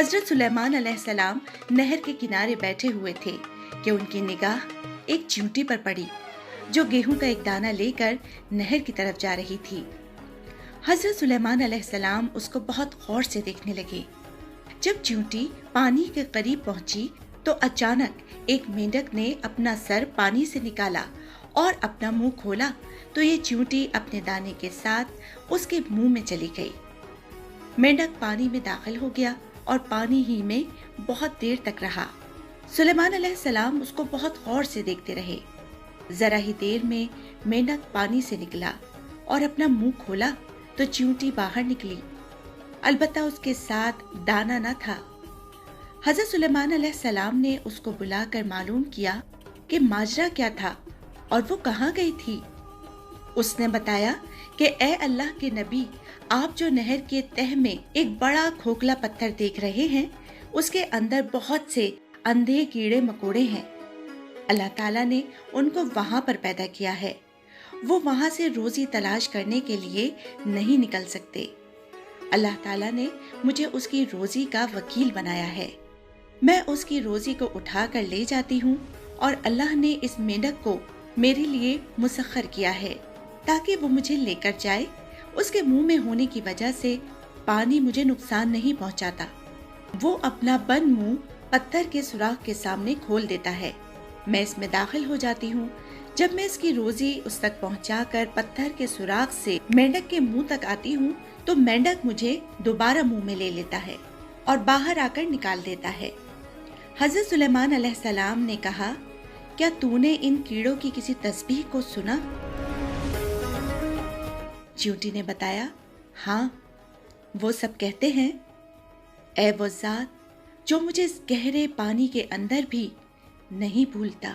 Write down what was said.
हजरत सुलेमान अलैहिस्सलाम नहर के किनारे बैठे हुए थे कि उनकी निगाह एक चींटी पर पड़ी जो गेहूं का एक दाना लेकर नहर की तरफ जा रही थी। हजरत सुलेमान अलैहिस्सलाम उसको बहुत गौर से देखने लगे। जब चींटी पानी के करीब पहुंची तो अचानक एक मेंढक ने अपना सर पानी से निकाला और अपना मुंह खोला तो ये चींटी अपने दाने के साथ उसके मुंह में चली गई। मेंढक पानी में दाखिल हो गया और पानी ही में बहुत देर तक रहा। सुलेमान अलैहिस्सलाम उसको बहुत गौर से देखते रहे। जरा ही देर में मेंढक पानी से निकला और अपना मुंह खोला तो चींटी बाहर निकली, अलबत्ता उसके साथ दाना न था। हजरत सुलेमान अलैहिस्सलाम ने उसको बुलाकर मालूम किया कि माजरा क्या था और वो कहाँ गई थी। उसने बताया कि ए अल्लाह के नबी, आप जो नहर के तह में एक बड़ा खोखला पत्थर देख रहे हैं, उसके अंदर बहुत से अंधे कीड़े मकोड़े हैं। अल्लाह ताला ने उनको वहां पर पैदा किया है। वो वहां से रोजी तलाश करने के लिए नहीं निकल सकते। अल्लाह ताला ने मुझे उसकी रोजी का वकील बनाया है। मैं उसकी रोजी को उठा कर ले जाती हूँ और अल्लाह ने इस मेंढक को मेरे लिए मुसख्खर किया है ताकि वो मुझे लेकर जाए। उसके मुंह में होने की वजह से पानी मुझे नुकसान नहीं पहुंचाता। वो अपना बंद मुंह पत्थर के सुराख के सामने खोल देता है। मैं इसमें दाखिल हो जाती हूँ। जब मैं इसकी रोजी उस तक पहुंचाकर पत्थर के सुराख से मेंढक के मुंह तक आती हूँ तो मेंढक मुझे दोबारा मुंह में ले लेता है और बाहर आकर निकाल देता है। हजरत सुलेमान अलैहिस्सलाम ने कहा, क्या तूने इन कीड़ों की किसी तस्बीह को सुना? चींटी ने बताया, हाँ, वो सब कहते हैं, ऐ वो ज़ात जो मुझे इस गहरे पानी के अंदर भी नहीं भूलता।